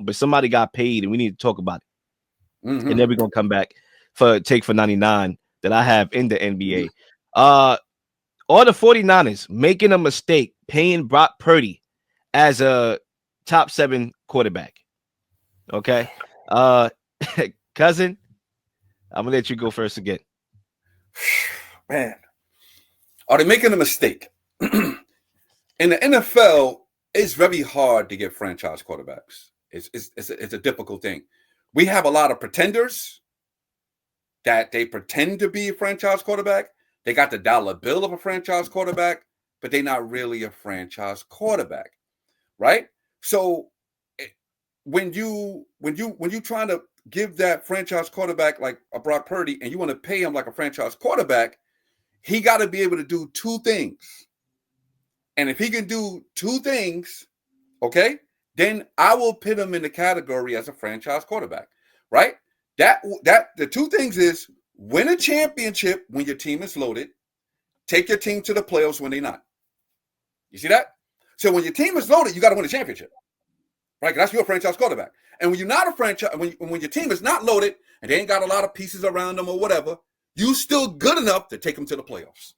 but somebody got paid, and we need to talk about it. Mm-hmm. And then we're gonna come back for 99 that I have in the NBA. All the 49ers making a mistake paying Brock Purdy as a top 7 quarterback. Okay. Cousin, I'm gonna let you go first again. Man, are they making a mistake? In the NFL, it's very hard to get franchise quarterbacks. It's a difficult thing. We have a lot of pretenders that they pretend to be a franchise quarterback. They got the dollar bill of a franchise quarterback, but they're not really a franchise quarterback, right? So when you trying to give that franchise quarterback like a Brock Purdy, and you want to pay him like a franchise quarterback, he got to be able to do two things. And if he can do two things, okay, then I will put him in the category as a franchise quarterback, right? That the two things is win a championship when your team is loaded, take your team to the playoffs when they're not. You see that? So when your team is loaded, you got to win a championship, right? That's your franchise quarterback. And when you're not a franchise, when your team is not loaded and they ain't got a lot of pieces around them or whatever, you still good enough to take them to the playoffs.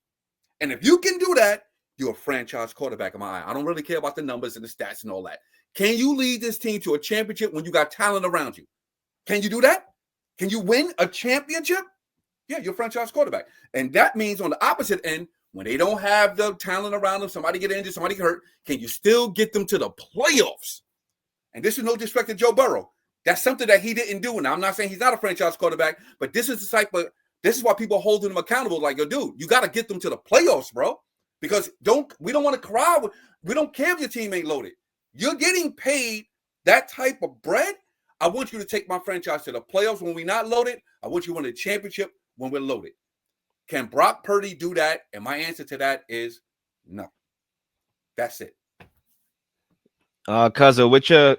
And if you can do that, you're a franchise quarterback in my eye. I don't really care about the numbers and the stats and all that. Can you lead this team to a championship when you got talent around you? Can you do that? Can you win a championship? Yeah, you're a franchise quarterback. And that means on the opposite end, when they don't have the talent around them, somebody get injured, somebody get hurt, can you still get them to the playoffs? And this is no disrespect to Joe Burrow. That's something that he didn't do. Now, I'm not saying he's not a franchise quarterback, but this is the type of, this is why people are holding him accountable. Like, yo, dude, you got to get them to the playoffs, bro. Because we don't want to cry. We don't care if your team ain't loaded. You're getting paid that type of bread. I want you to take my franchise to the playoffs when we're not loaded. I want you to win a championship when we're loaded. Can Brock Purdy do that? And my answer to that is no. That's it. Cousin, what's your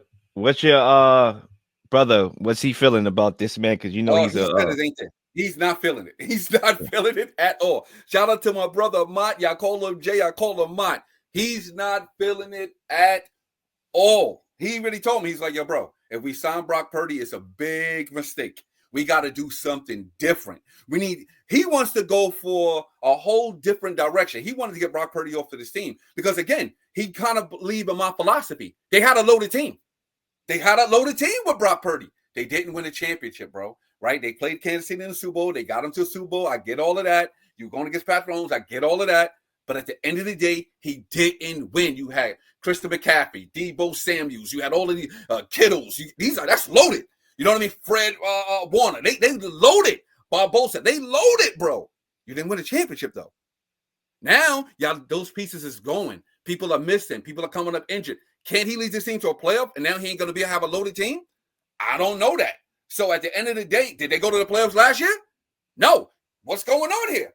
brother? What's he feeling about this man? Because you know he's He's not feeling it. He's not feeling it at all. Shout out to my brother Mott. Y'all call him Jay. I call him Mott. He's not feeling it at all. He really told me, he's like, yo, bro, if we sign Brock Purdy, it's a big mistake. We got to do something different. He wants to go for a whole different direction. He wanted to get Brock Purdy off to this team because, again, he kind of believed in my philosophy. They had a loaded team. They had a loaded team with Brock Purdy. They didn't win a championship, bro. Right? They played Kansas City in the Super Bowl. They got him to the Super Bowl. I get all of that. You're going against Patrick Mahomes. I get all of that. But at the end of the day, he didn't win. You had Christian McCaffrey, Deebo Samuels. You had all of these Kittles. That's loaded. You know what I mean? Fred Warner. They loaded. Barbosa. They loaded, bro. You didn't win a championship, though. Now, y'all, those pieces is going. People are missing. People are coming up injured. Can he lead this team to a playoff? And now he ain't going to have a loaded team? I don't know that. So at the end of the day, did they go to the playoffs last year? No. What's going on here?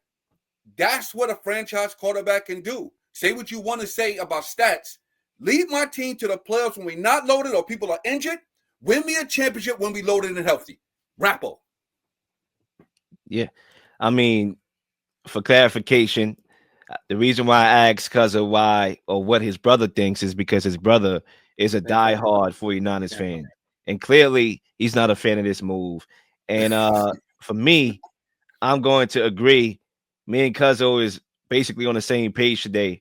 That's what a franchise quarterback can do. Say what you want to say about stats. Lead my team to the playoffs when we're not loaded or people are injured. Win me a championship when we loaded and healthy. Rappo. Yeah. I mean, for clarification, the reason why I asked cousin why or what his brother thinks is because his brother is a diehard 49ers fan. And clearly he's not a fan of this move. And for me, I'm going to agree. Me and Cuzzo is basically on the same page today.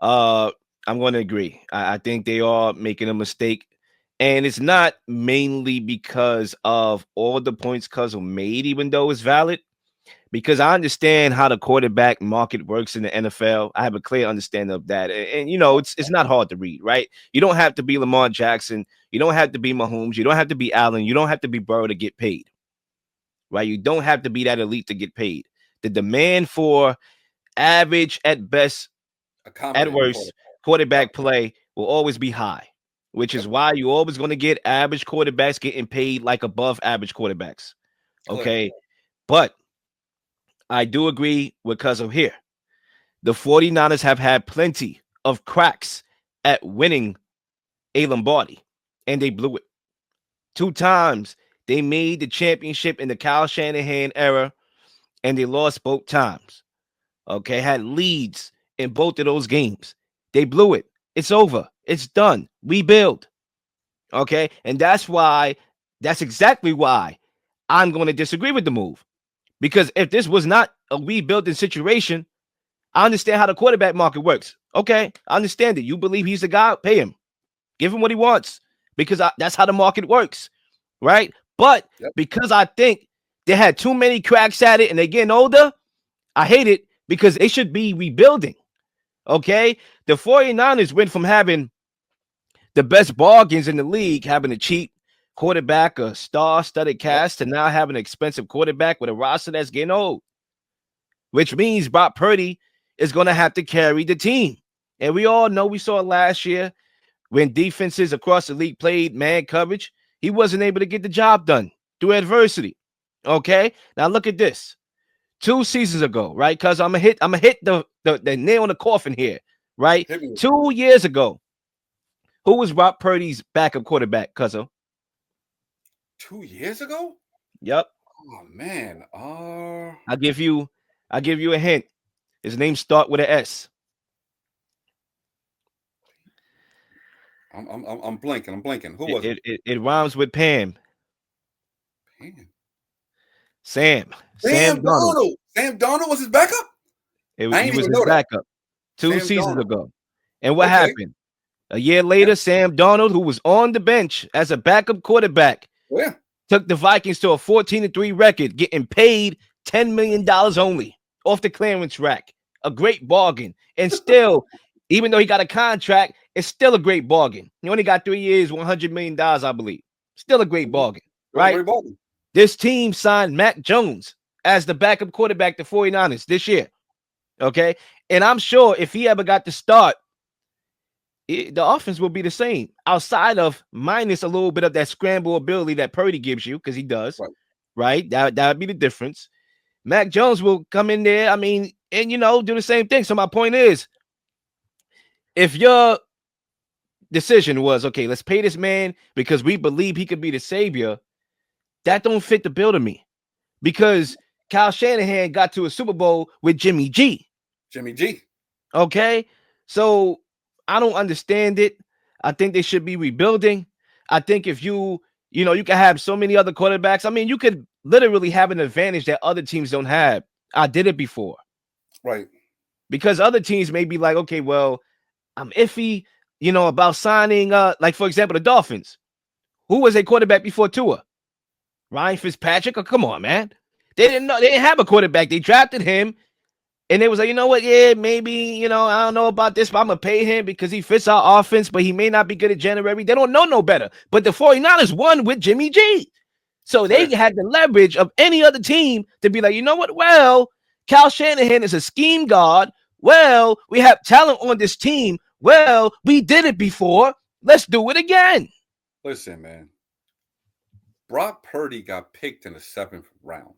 I'm going to agree. I think they are making a mistake. And it's not mainly because of all the points Cuzzo made, even though it's valid. Because I understand how the quarterback market works in the NFL. I have a clear understanding of that. And you know, it's not hard to read, right? You don't have to be Lamar Jackson. You don't have to be Mahomes. You don't have to be Allen. You don't have to be Burrow to get paid, right? You don't have to be that elite to get paid. The demand for average at best, at worst, quarterback play will always be high, which is why you're always going to get average quarterbacks getting paid like above average quarterbacks. Okay. But I do agree with Cuzzo here. The 49ers have had plenty of cracks at winning a Lombardi, and they blew it. 2 times they made the championship in the Kyle Shanahan era, and they lost both times. Okay, had leads in both of those games. They blew it. It's over. It's done. Rebuild. Okay, and that's exactly why I'm going to disagree with the move. Because if this was not a rebuilding situation, I understand how the quarterback market works. Okay, I understand it. You believe he's the guy, pay him, give him what he wants, because that's how the market works, right? But Yep. because I think they had too many cracks at it and they're getting older, I hate it because they should be rebuilding. Okay, the 49ers went from having the best bargains in the league, having a cheap quarterback, a star-studded Yep. cast, to now having an expensive quarterback with a roster that's getting old, which means Brock Purdy is going to have to carry the team. And we all know, we saw it last year when defenses across the league played man coverage, he wasn't able to get the job done through adversity. Okay, now look at this. 2 seasons ago, right? Because I'm gonna hit the nail in the coffin here, right? Hit me. 2 years ago, who was Brock Purdy's backup quarterback, Cuzzo? 2 years ago? Yep. Oh man. I'll give you I'll give you a hint. His name start with an S. I'm blinking. I'm blinking. Who It was it? it, it, it rhymes with Pam. Man. Sam. Sam Sam Donald. Donald. Sam Donald was his backup? I He ain't was even his know that. backup two Sam seasons Donald. ago. And what Okay. happened? A year Yeah. later, Sam Donald, who was on the bench as a backup quarterback, Yeah. took the Vikings to a 14-3 record, getting paid $10 million only off the clearance rack. A great bargain. And still, even though he got a contract, it's still a great bargain. He only got 3 years, $100 million, I believe. Still a great bargain, Still a right? great ball. This team signed Mac Jones as the backup quarterback to 49ers this year. Okay. And I'm sure if he ever got to start, the offense will be the same outside of minus a little bit of that scramble ability that Purdy gives you, because he does, Right. right? That would be the difference. Mac Jones will come in there, I mean, and do the same thing. So my point is, if your decision was, okay, let's pay this man because we believe he could be the savior, that don't fit the bill to me, because Kyle Shanahan got to a Super Bowl with Jimmy G. Jimmy G. Okay. So I don't understand it. I think they should be rebuilding. I think if you can have so many other quarterbacks. I mean, you could literally have an advantage that other teams don't have. I did it before, Right. because other teams may be like, okay, well, I'm iffy, about signing, like, for example, the Dolphins. Who was a quarterback before Tua? Ryan Fitzpatrick? Oh, come on, man. They didn't have a quarterback. They drafted him. And they was like, you know what? Yeah, maybe, I don't know about this, but I'm going to pay him because he fits our offense, but he may not be good at January. They don't know no better. But the 49ers won with Jimmy G. So they Yeah. had the leverage of any other team to be like, you know what? Well, Cal Shanahan is a scheme god. Well, we have talent on this team. Well, we did it before. Let's do it again. Listen, man. Brock Purdy got picked in the 7th round.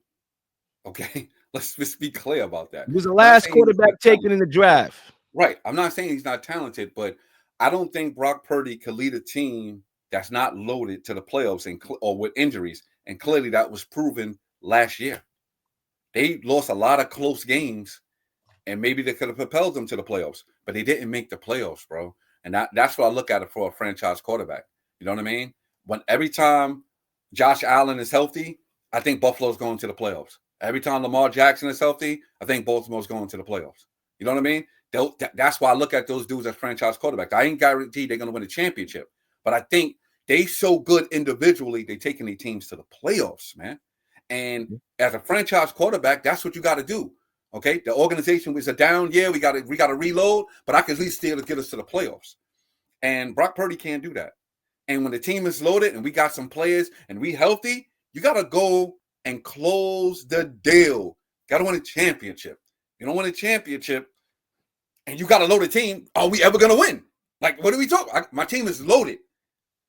Okay. Let's just be clear about that. He was the I'm not last saying he's not quarterback taken talented. in the draft. Right. I'm not saying he's not talented, but I don't think Brock Purdy could lead a team that's not loaded to the playoffs or with injuries. And clearly that was proven last year. They lost a lot of close games, and maybe they could have propelled them to the playoffs, but they didn't make the playoffs, bro. And that's what I look at it for a franchise quarterback. You know what I mean? When every time Josh Allen is healthy, I think Buffalo's going to the playoffs. Every time Lamar Jackson is healthy, I think Baltimore's going to the playoffs. You know what I mean? That's why I look at those dudes as franchise quarterbacks. I ain't guaranteed they're going to win a championship, but I think they so good individually, they taking their teams to the playoffs, man. And as a franchise quarterback, that's what you got to do. Okay, the organization was a down year. We got to reload, but I can at least still get us to the playoffs. And Brock Purdy can't do that. And when the team is loaded and we got some players and we healthy, you got to go and close the deal. Got to win a championship. You don't win a championship, and you got a loaded team. Are we ever going to win? Like, what are we talking? My team is loaded.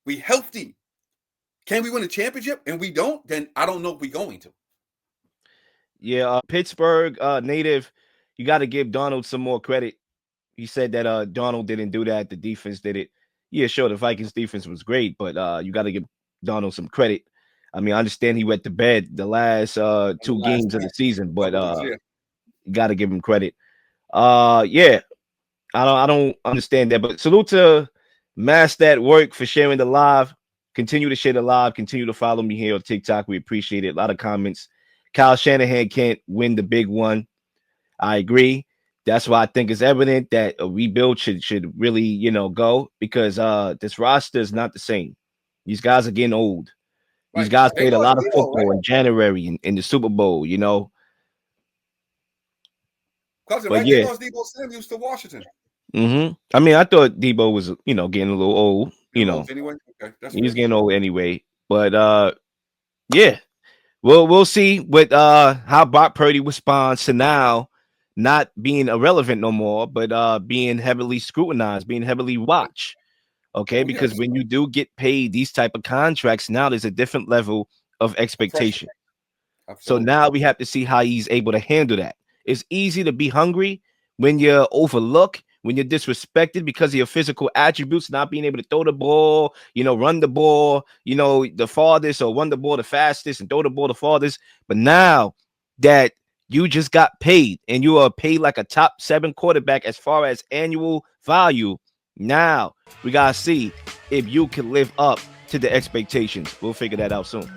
We healthy. Can we win a championship? And we don't, then I don't know if we're going to. Yeah, Pittsburgh native, you got to give Donald some more credit. He said that Donald didn't do that. The defense did it. Yeah, sure, the Vikings defense was great, but you got to give Donald some credit. I mean, I understand he went to bed the last two Last games of the season, but couple weeks, yeah. you got to give him credit. Yeah, I don't understand that, but salute to Mass that work for sharing the live. Continue to share the live. Continue to follow me here on TikTok. We appreciate it. A lot of comments. Kyle Shanahan can't win the big one. I agree. That's why I think it's evident that a rebuild should really, go, because this roster is not the same. These guys are getting old. These Right. guys They played a lost lot of Leel, football right? in January in the Super Bowl. Cousin, But right? They yeah. lost Debo Samuels to Washington. I mean, I thought Debo was, getting a little old. You know, anyway. Okay, that's He's fair. getting old anyway. But yeah, we'll see what how Brock Purdy responds to now not being irrelevant no more, but being heavily scrutinized, being heavily watched. Okay, Oh because yes, when you do get paid these type of contracts, now there's a different level of pressure. expectation. So Absolutely. now we have to see how he's able to handle that. It's easy to be hungry when you're overlooked, when you're disrespected because of your physical attributes, not being able to throw the ball, run the ball, the farthest, or run the ball the fastest and throw the ball the farthest. But now that you just got paid and you are paid like a top 7 quarterback as far as annual value, now we got to see if you can live up to the expectations. We'll figure that out soon.